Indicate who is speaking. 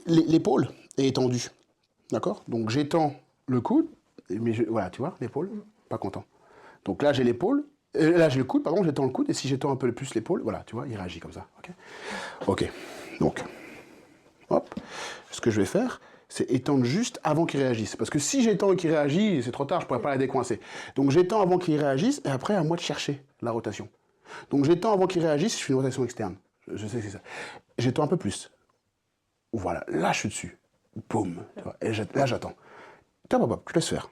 Speaker 1: L'épaule est étendue, d'accord? Donc j'étends le coude, mais voilà, tu vois, l'épaule, pas content. Donc là j'ai l'épaule, là j'ai le coude, pardon, j'étends le coude, et si j'étends un peu plus l'épaule, voilà, tu vois, il réagit comme ça, ok? Ok, donc, hop, ce que je vais faire, c'est étendre juste avant qu'il réagisse. Parce que si j'étends et qu'il réagit, c'est trop tard, je pourrais pas la décoincer. Donc j'étends avant qu'il réagisse, et après, à moi de chercher la rotation. Donc j'étends avant qu'il réagisse, je fais une rotation externe. Je sais que c'est ça. J'étends un peu plus. Voilà, là je suis dessus. Boum. Et là j'attends. Hop, hop, hop, je laisse faire.